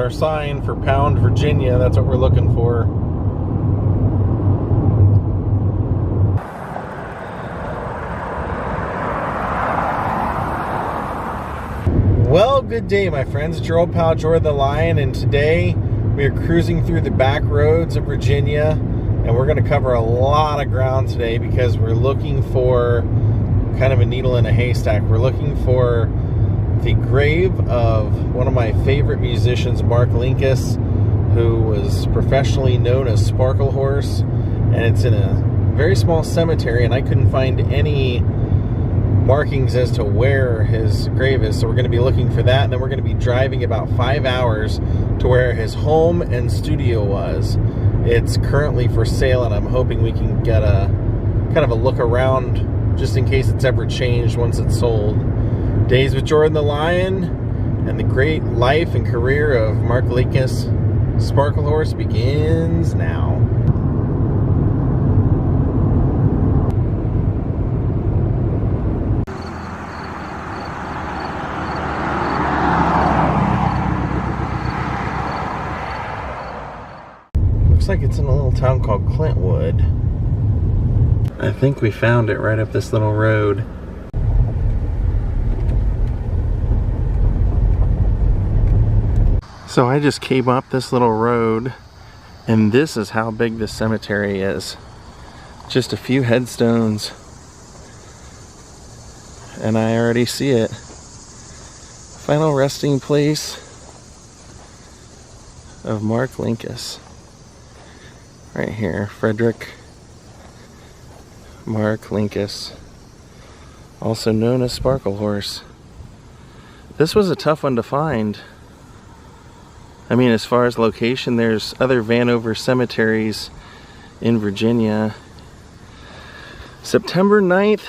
our sign for Pound, Virginia. That's what we're looking for. Well, good day, my friends. It's your old pal Jordan the Lion, and today we are cruising through the back roads of Virginia, and we're going to cover a lot of ground today because we're looking for kind of a needle in a haystack. We're looking for the grave of one of my favorite musicians, Mark Linkous, who was professionally known as Sparklehorse, and it's in a very small cemetery, and I couldn't find any markings as to where his grave is, so we're going to be looking for that, and then we're going to be driving about 5 hours to where his home and studio was. It's currently for sale, and I'm hoping we can get a kind of a look around just in case it's ever changed once it's sold. Daze with Jordan the Lion, and the great life and career of Mark Linkous, Sparklehorse, begins now. Looks like it's in a little town called Clintwood. I think we found it right up this little road. So I just came up this little road, and this is how big this cemetery is. Just a few headstones, and I already see it. Final resting place of Mark Linkous. Right here, Frederick Mark Linkous, also known as Sparklehorse. This was a tough one to find. I mean, as far as location, there's other Vanover cemeteries in Virginia. September 9th,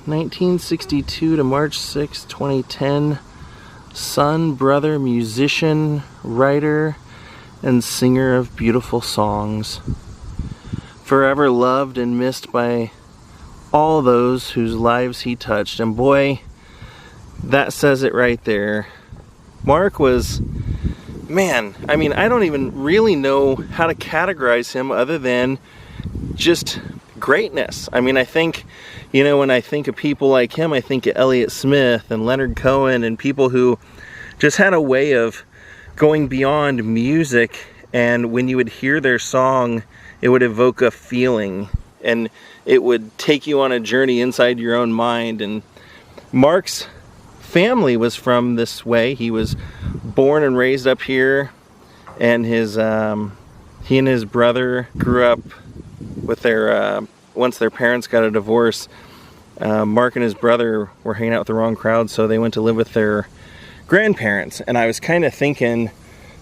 1962 to March 6th, 2010. Son, brother, musician, writer, and singer of beautiful songs. Forever loved and missed by all those whose lives he touched. And boy, that says it right there. Mark was, man, I mean, I don't even really know how to categorize him other than just greatness. I mean, I think, you know, when I think of people like him, I think of Elliott Smith and Leonard Cohen and people who just had a way of going beyond music, and when you would hear their song, it would evoke a feeling, and it would take you on a journey inside your own mind. And Mark's family was from this way. He was born and raised up here, and his he and his brother grew up with their once their parents got a divorce. Mark and his brother were hanging out with the wrong crowd, so they went to live with their grandparents. And I was kind of thinking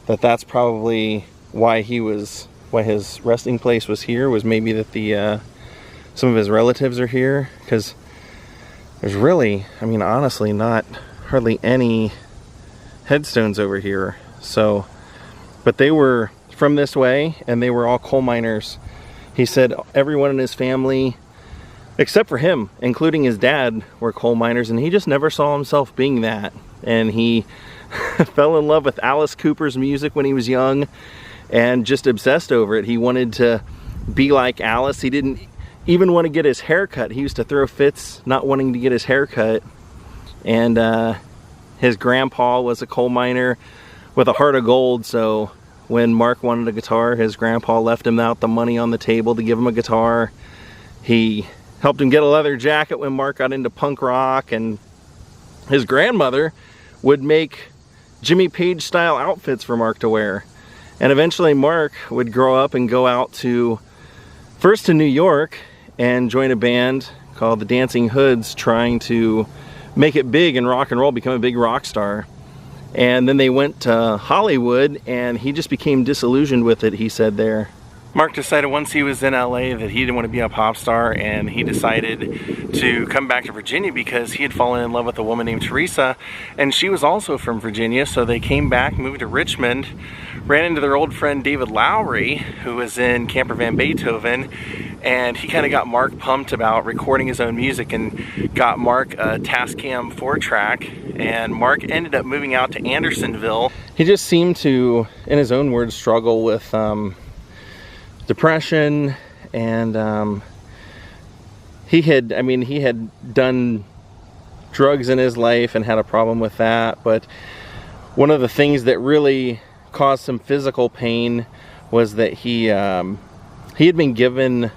that that's probably why his resting place was here, was maybe that the some of his relatives are here, because there's really, I mean, honestly, not hardly any headstones over here. So, but they were from this way, and they were all coal miners. He said everyone in his family, except for him, including his dad, were coal miners, and he just never saw himself being that. And he fell in love with Alice Cooper's music when he was young and just obsessed over it. He wanted to be like Alice. He didn't even want to get his hair cut. He used to throw fits not wanting to get his hair cut. And his grandpa was a coal miner with a heart of gold, so when Mark wanted a guitar, his grandpa left him out the money on the table to give him a guitar. He helped him get a leather jacket when Mark got into punk rock, and his grandmother would make Jimmy Page style outfits for Mark to wear. And eventually Mark would grow up and go out to, first to New York, and join a band called the Dancing Hoods, trying to make it big in rock and roll, become a big rock star. And then they went to Hollywood, and he just became disillusioned with it, he said there. Mark decided once he was in LA that he didn't want to be a pop star, and he decided to come back to Virginia because he had fallen in love with a woman named Teresa, and she was also from Virginia. So they came back, moved to Richmond, ran into their old friend David Lowry, who was in Camper Van Beethoven, and he kind of got Mark pumped about recording his own music and got Mark a Tascam 4-track, and Mark ended up moving out to Andersonville. He just seemed to, in his own words, struggle with depression, and he had done drugs in his life and had a problem with that, but one of the things that really caused some physical pain was that he had been given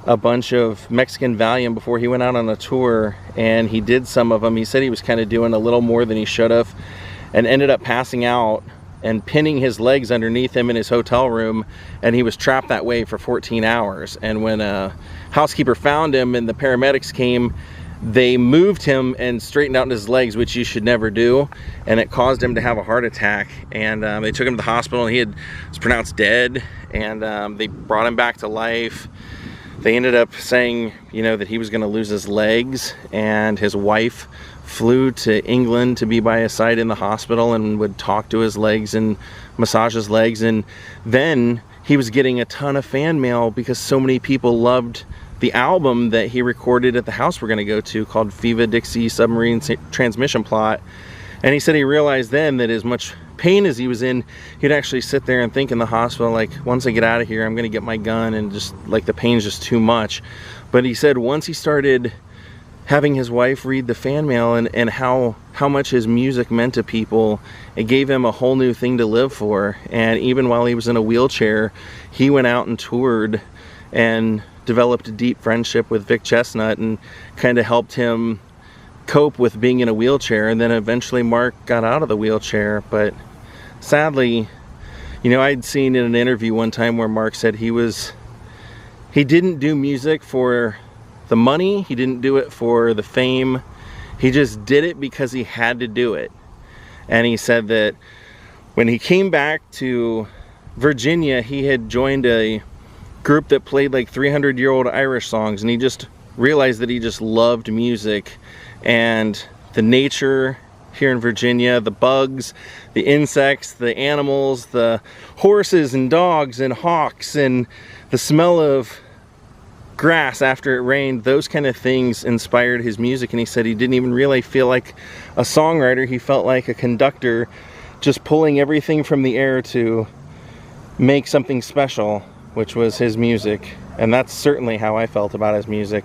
a bunch of Mexican Valium before he went out on a tour, and he did some of them. He said he was kind of doing a little more than he should have, and ended up passing out and pinning his legs underneath him in his hotel room, and he was trapped that way for 14 hours. And when a housekeeper found him and the paramedics came, they moved him and straightened out his legs, which you should never do, and it caused him to have a heart attack. And they took him to the hospital, and was pronounced dead, and they brought him back to life. They ended up saying, you know, that he was going to lose his legs, and his wife flew to England to be by his side in the hospital and would talk to his legs and massage his legs. And then he was getting a ton of fan mail because so many people loved the album that he recorded at the house we're going to go to, called Viva Dixie Submarine Transmission Plot. And he said he realized then that as much pain as he was in, he'd actually sit there and think in the hospital, like, once I get out of here, I'm going to get my gun, and just like the pain's just too much. But he said once he started having his wife read the fan mail and how much his music meant to people, it gave him a whole new thing to live for. And even while he was in a wheelchair, he went out and toured and developed a deep friendship with Vic Chestnut and kind of helped him cope with being in a wheelchair. And then eventually Mark got out of the wheelchair. But sadly, you know, I'd seen in an interview one time where Mark said he didn't do music for the money, he didn't do it for the fame, he just did it because he had to do it. And he said that when he came back to Virginia, he had joined a group that played like 300-year-old Irish songs, and he just realized that he just loved music and the nature here in Virginia, the bugs, the insects, the animals, the horses and dogs and hawks, and the smell of grass after it rained. Those kind of things inspired his music. And he said he didn't even really feel like a songwriter, he felt like a conductor, just pulling everything from the air to make something special, which was his music. And that's certainly how I felt about his music.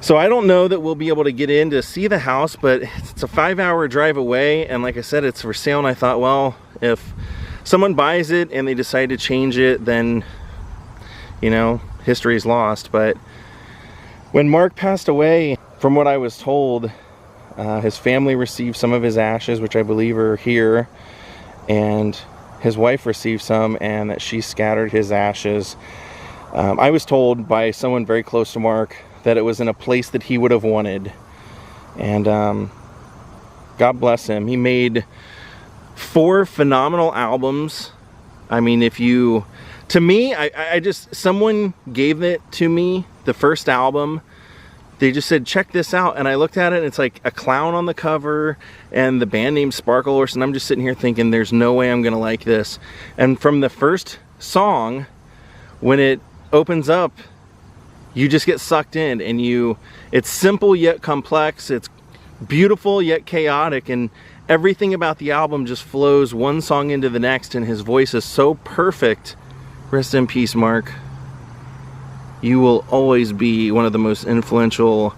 So I don't know that we'll be able to get in to see the house, but it's a 5-hour drive away, and like I said, it's for sale. And I thought, well, if someone buys it and they decide to change it, then, you know, history is lost. But when Mark passed away, from what I was told, his family received some of his ashes, which I believe are here, and his wife received some, and that she scattered his ashes. I was told by someone very close to Mark that it was in a place that he would have wanted. And God bless him. He made 4 phenomenal albums. I mean, to me, someone gave it to me, the first album. They just said, check this out. And I looked at it, and it's like a clown on the cover and the band name Sparklehorse. And I'm just sitting here thinking, there's no way I'm going to like this. And from the first song, when it opens up, you just get sucked in, and it's simple yet complex. It's beautiful yet chaotic. And everything about the album just flows one song into the next. And his voice is so perfect. Rest in peace, Mark. You will always be one of the most influential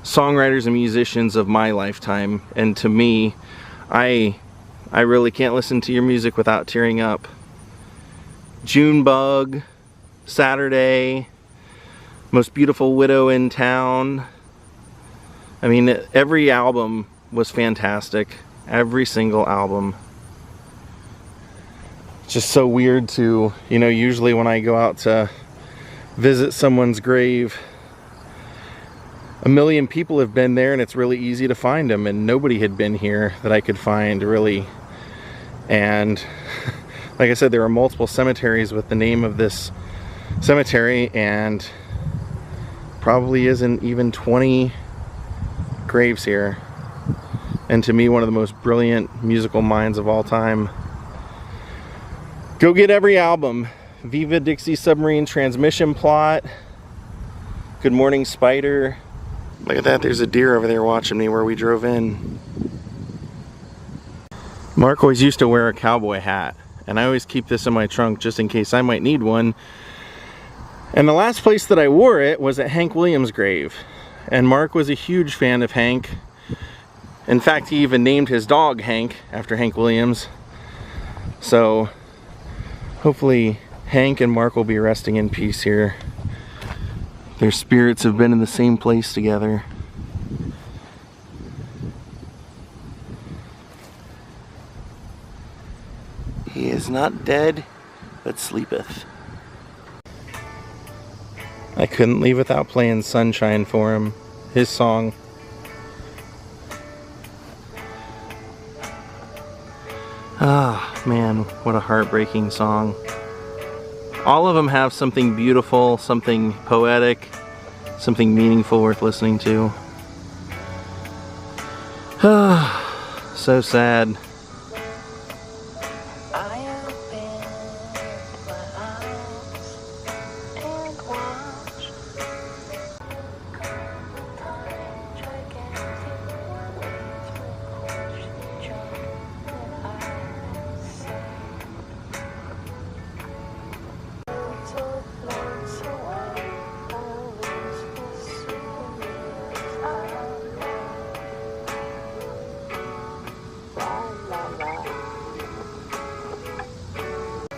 songwriters and musicians of my lifetime. And to me, I really can't listen to your music without tearing up. Junebug, Saturday, Most Beautiful Widow in Town. I mean, every album was fantastic. Every single album. It's just so weird to, you know, usually when I go out to visit someone's grave, a million people have been there, and it's really easy to find them, and nobody had been here that I could find, really. And like I said, there are multiple cemeteries with the name of this cemetery, and probably isn't even 20 graves here. And to me, one of the most brilliant musical minds of all time. Go get every album. Viva Dixie Submarine Transmission Plot, Good Morning Spider. Look at that, there's a deer over there watching me where we drove in. Mark always used to wear a cowboy hat, and I always keep this in my trunk just in case I might need one. And the last place that I wore it was at Hank Williams' grave. And Mark was a huge fan of Hank. In fact, he even named his dog Hank after Hank Williams. So hopefully Hank and Mark will be resting in peace here. Their spirits have been in the same place together. He is not dead, but sleepeth. I couldn't leave without playing Sunshine for him, his song. Ah, man, what a heartbreaking song. All of them have something beautiful, something poetic, something meaningful worth listening to. Ah, so sad.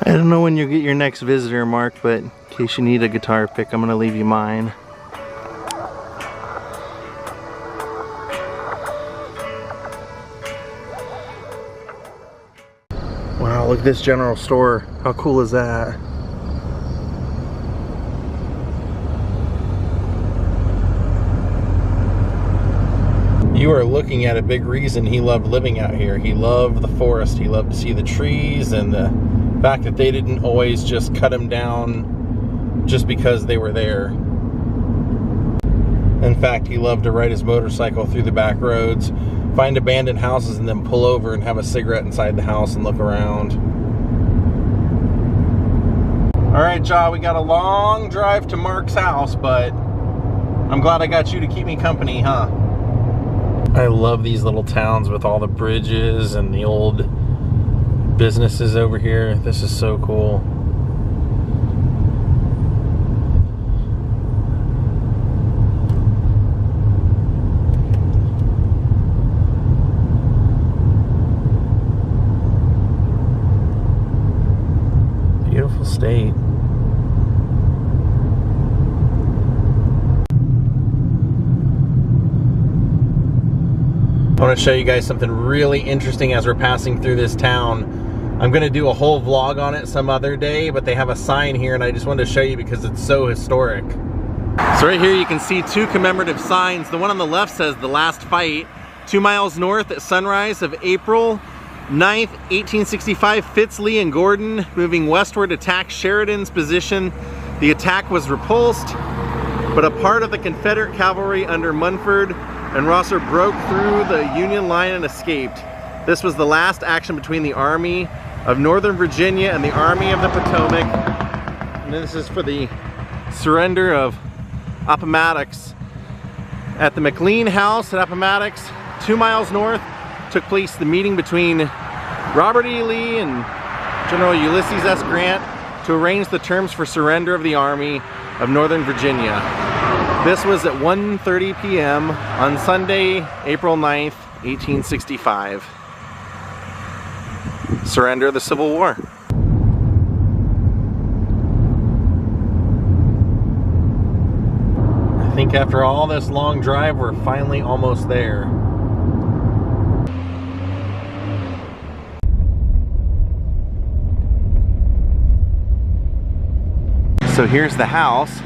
I don't know when you'll get your next visitor, Mark, but in case you need a guitar pick, I'm gonna leave you mine. Wow, look at this general store. How cool is that? You are looking at a big reason he loved living out here. He loved the forest. He loved to see the trees and the fact that they didn't always just cut him down just because they were there. In fact, he loved to ride his motorcycle through the back roads, find abandoned houses, and then pull over and have a cigarette inside the house and look around. All right, Ja, we got a long drive to Mark's house, but I'm glad I got you to keep me company, huh? I love these little towns with all the bridges and the old businesses over here. This is so cool. Beautiful state. I want to show you guys something really interesting as we're passing through this town. I'm going to do a whole vlog on it some other day, but they have a sign here and I just wanted to show you because it's so historic. So right here you can see two commemorative signs. The one on the left says "The Last Fight." 2 miles north at sunrise of April 9th, 1865, Fitz, Lee, and Gordon moving westward attacked Sheridan's position. The attack was repulsed, but a part of the Confederate cavalry under Munford and Rosser broke through the Union line and escaped. This was the last action between the Army of Northern Virginia and the Army of the Potomac. And this is for the surrender of Appomattox. At the McLean House at Appomattox, 2 miles north, took place the meeting between Robert E. Lee and General Ulysses S. Grant to arrange the terms for surrender of the Army of Northern Virginia. This was at 1:30 p.m. on Sunday, April 9th, 1865. Surrender of the Civil War. I think after all this long drive, we're finally almost there. So here's the house.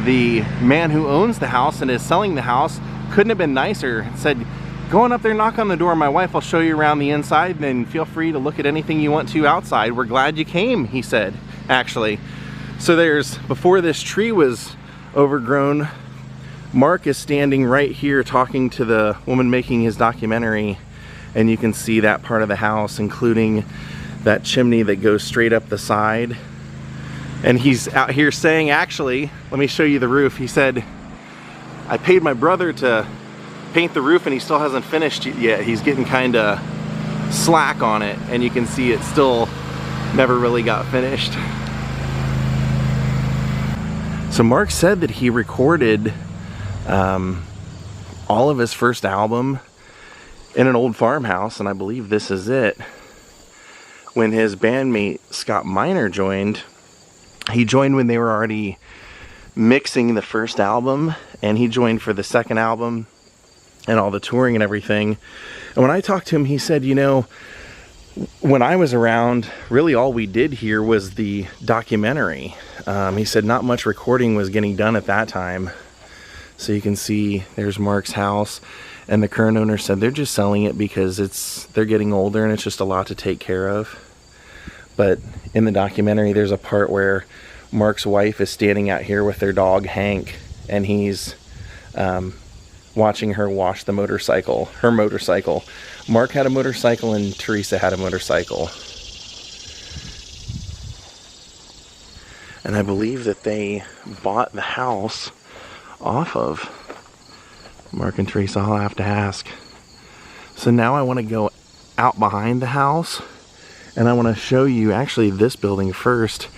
The man who owns the house and is selling the house couldn't have been nicer. Said, "Go on up there, knock on the door. My wife will show you around the inside, and then feel free to look at anything you want to outside. We're glad you came," he said, actually. So before this tree was overgrown, Mark is standing right here talking to the woman making his documentary, and you can see that part of the house, including that chimney that goes straight up the side. And he's out here saying, actually, let me show you the roof. He said, I paid my brother to paint the roof and he still hasn't finished it yet. He's getting kind of slack on it, and you can see it still never really got finished. So Mark said that he recorded all of his first album in an old farmhouse, and I believe this is it. When his bandmate Scott Miner joined, he joined when they were already mixing the first album, and he joined for the second album and all the touring and everything. And when I talked to him, he said, you know, when I was around, really all we did here was the documentary. He said not much recording was getting done at that time. So you can see there's Mark's house, and the current owner said they're just selling it because they're getting older and it's just a lot to take care of. But in the documentary, there's a part where Mark's wife is standing out here with their dog Hank, and he's watching her wash her motorcycle. Mark had a motorcycle and Teresa had a motorcycle. And I believe that they bought the house off of Mark and Teresa. I'll have to ask. So now I want to go out behind the house, and I want to show you actually this building first,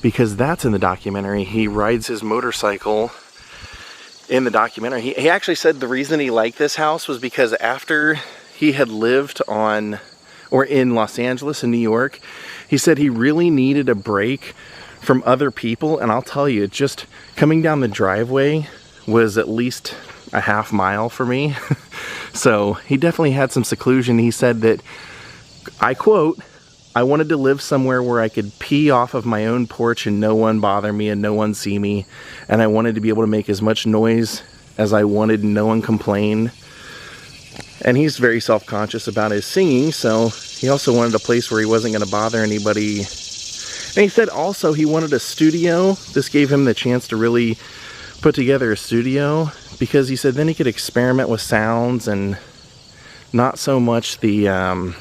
because that's in the documentary. He rides his motorcycle in the documentary. He actually said the reason he liked this house was because after he had lived in Los Angeles and New York, he said he really needed a break from other people. And I'll tell you, just coming down the driveway was at least a half mile for me. So he definitely had some seclusion. He said that, I quote, I wanted to live somewhere where I could pee off of my own porch and no one bother me and no one see me. And I wanted to be able to make as much noise as I wanted and no one complain. And he's very self-conscious about his singing, so he also wanted a place where he wasn't going to bother anybody. And he said also he wanted a studio. This gave him the chance to really put together a studio, because he said then he could experiment with sounds and not so much the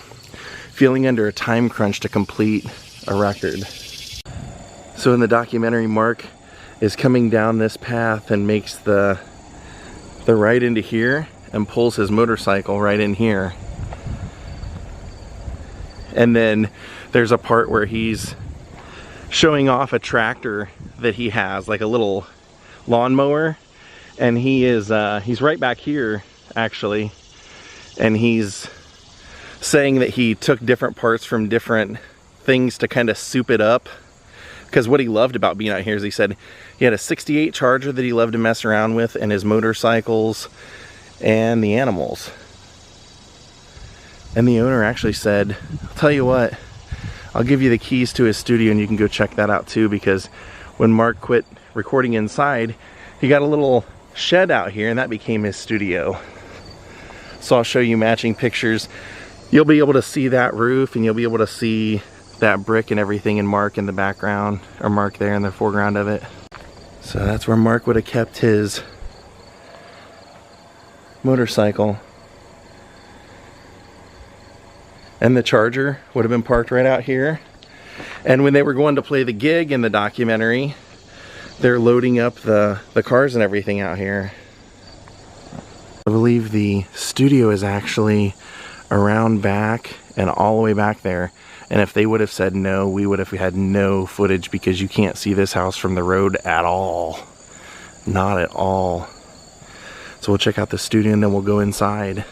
feeling under a time crunch to complete a record. So in the documentary, Mark is coming down this path and makes the right into here and pulls his motorcycle right in here. And then there's a part where he's showing off a tractor that he has, like a little lawnmower, and he's right back here actually, and he's saying that he took different parts from different things to kind of soup it up, because what he loved about being out here is he said he had a 68 Charger that he loved to mess around with, and his motorcycles and the animals. And the owner actually said, I'll tell you what, I'll give you the keys to his studio and you can go check that out too, because when Mark quit recording inside, he got a little shed out here and that became his studio. So I'll show you matching pictures. You'll be able to see that roof, and you'll be able to see that brick and everything, and Mark in the background, or Mark there in the foreground of it. So that's where Mark would have kept his motorcycle. And the Charger would have been parked right out here. And when they were going to play the gig in the documentary, they're loading up the cars and everything out here. I believe the studio is actually around back and all the way back there. And if they would have said no, we would have had no footage, because you can't see this house from the road at all. Not at all. So we'll check out the studio and then we'll go inside.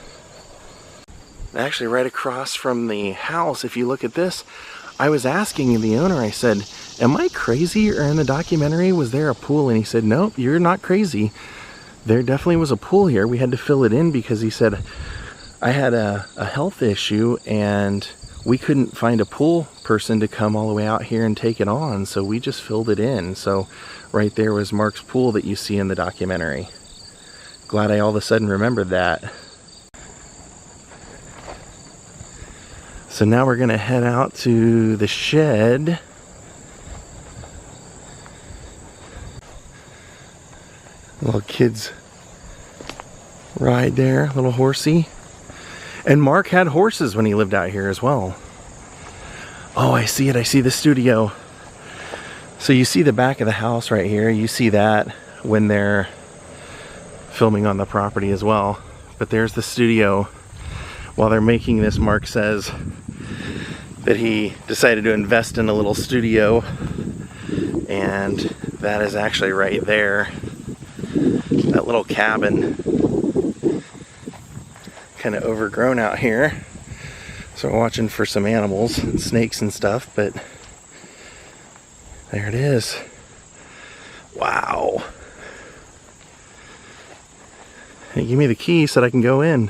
Actually, right across from the house, if you look at this, I was asking the owner, I said, am I crazy, or in the documentary was there a pool? And he said, nope, you're not crazy. There definitely was a pool here. We had to fill it in because he said I had a health issue and we couldn't find a pool person to come all the way out here and take it on, so we just filled it in. So right there was Mark's pool that you see in the documentary. Glad I all of a sudden remembered that. So now we're gonna head out to the shed. Little kids ride there, little horsey. And Mark had horses when he lived out here as well. Oh, I see it. I see the studio. So you see the back of the house right here. You see that when they're filming on the property as well. But there's the studio. While they're making this, Mark says that he decided to invest in a little studio. And that is actually right there. That little cabin. Kind of overgrown out here. So we're watching for some animals and snakes and stuff, but there it is. Wow. Hey, give me the key so that I can go in.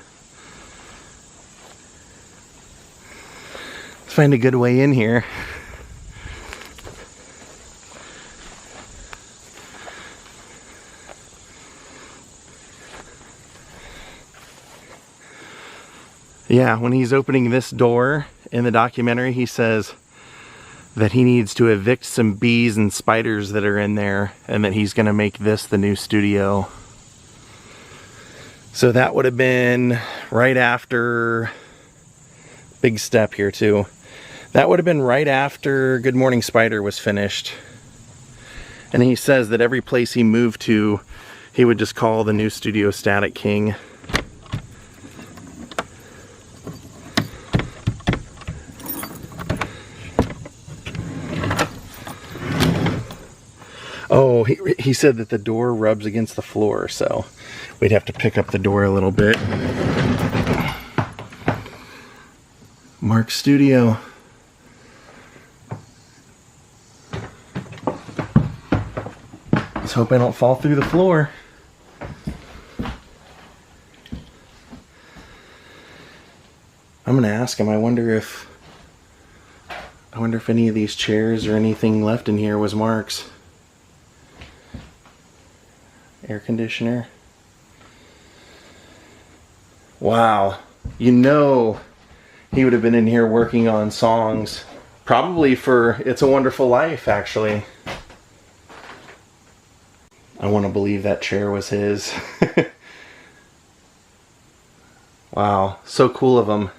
Let's find a good way in here. Yeah, when he's opening this door in the documentary, he says that he needs to evict some bees and spiders that are in there, and that he's gonna make this the new studio. So that would have been right after, big step here too. That would have been right after Good Morning Spider was finished. And he says that every place he moved to, he would just call the new studio Static King. Oh, he said that the door rubs against the floor, so we'd have to pick up the door a little bit. Mark's studio. Let's hope I don't fall through the floor. I'm gonna ask him. I wonder if any of these chairs or anything left in here was Mark's. Air conditioner. Wow. You know he would have been in here working on songs. Probably for It's a Wonderful Life, actually. I want to believe that chair was his. Wow. So cool of him.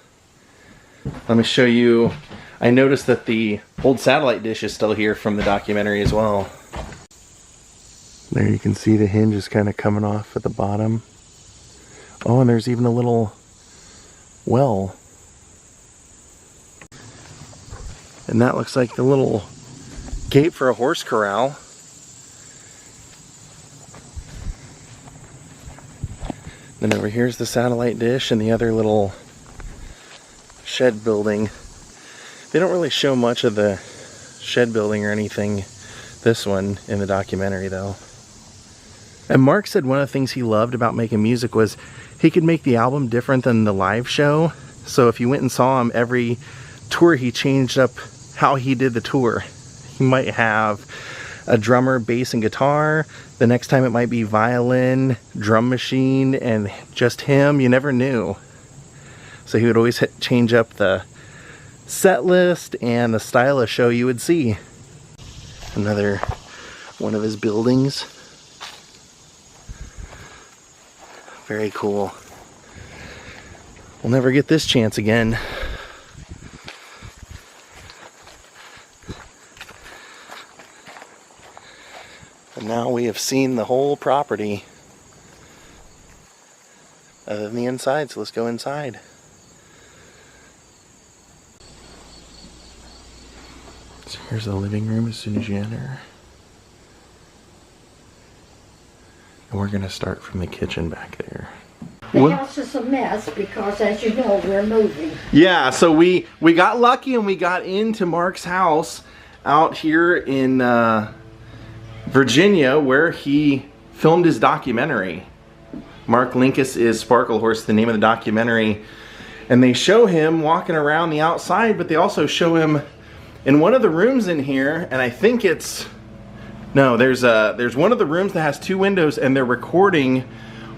Let me show you. I noticed that the old satellite dish is still here from the documentary as well. There you can see the hinge is kind of coming off at the bottom. Oh, and there's even a little well. And that looks like the little gate for a horse corral. Then over here's the satellite dish and the other little shed building. They don't really show much of the shed building or anything, this one, in the documentary though. And Mark said one of the things he loved about making music was he could make the album different than the live show. So if you went and saw him every tour, he changed up how he did the tour. He might have a drummer, bass, and guitar. The next time it might be violin, drum machine, and just him. You never knew. So he would always change up the set list and the style of show you would see. Another one of his buildings. Very cool. We'll never get this chance again. And now we have seen the whole property. Other than the inside, so let's go inside. So here's the living room as soon as you enter. And we're gonna start from the kitchen back there. The house is a mess because, as you know, we're moving. Yeah, so we got lucky and we got into Mark's house out here in Virginia, where he filmed his documentary. Mark Linkous is Sparklehorse, the name of the documentary. And they show him walking around the outside, but they also show him in one of the rooms in here, and I think it's... No, there's one of the rooms that has two windows, and they're recording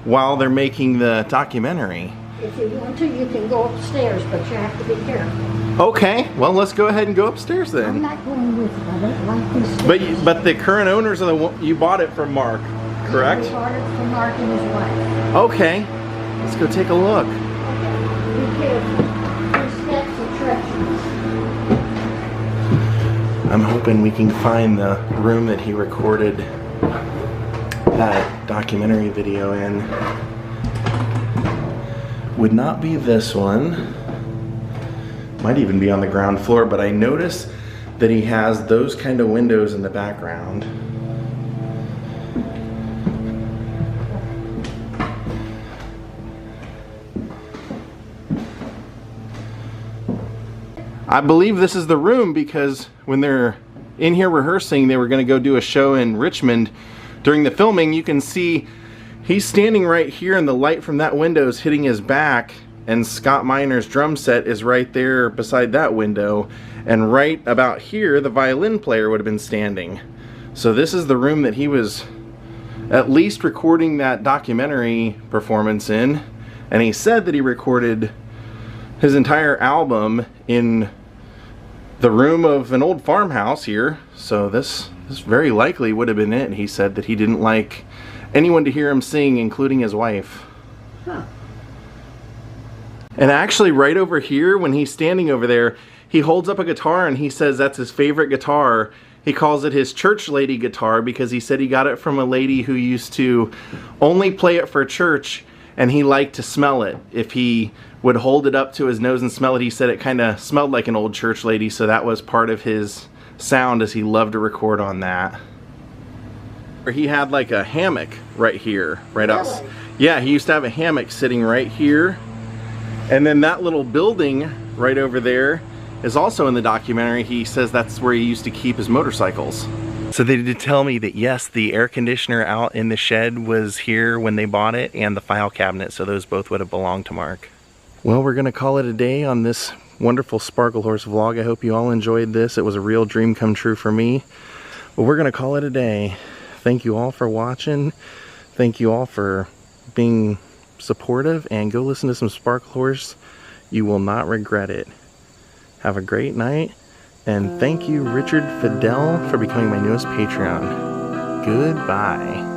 while they're making the documentary. If you want to, you can go upstairs, but you have to be careful. Okay, well, let's go ahead and go upstairs then. I'm not going with you. I don't like this. But the current owners are you bought it from Mark. correct? We bought it from Mark and his wife. Okay, let's go take a look. Okay. Be careful. These steps are treacherous. I'm hoping we can find the room that he recorded that documentary video in. Would not be this one. Might even be on the ground floor, but I notice that he has those kind of windows in the background. I believe this is the room because when they're in here rehearsing, they were going to go do a show in Richmond. During the filming, you can see he's standing right here and the light from that window is hitting his back, and Scott Miner's drum set is right there beside that window, and right about here the violin player would have been standing. So this is the room that he was at least recording that documentary performance in, and he said that he recorded his entire album in the room of an old farmhouse here. So this very likely would have been it. He said that he didn't like anyone to hear him sing, including his wife. Huh. And actually right over here, when he's standing over there, he holds up a guitar and he says that's his favorite guitar. He calls it his church lady guitar because he said he got it from a lady who used to only play it for church, and he liked to smell it. If he would hold it up to his nose and smell it, he said it kind of smelled like an old church lady, so that was part of his sound, as he loved to record on that. He had like a hammock right here, right outside. Yeah, he used to have a hammock sitting right here. And then that little building right over there is also in the documentary. He says that's where he used to keep his motorcycles. So they did tell me that yes, the air conditioner out in the shed was here when they bought it, and the file cabinet, so those both would have belonged to Mark. Well, we're gonna call it a day on this wonderful Sparklehorse vlog. I hope you all enjoyed this. It was a real dream come true for me. But we're gonna call it a day. Thank you all for watching. Thank you all for being supportive, and go listen to some Sparklehorse. You will not regret it. Have a great night, and thank you, Richard Fidel, for becoming my newest Patreon. Goodbye.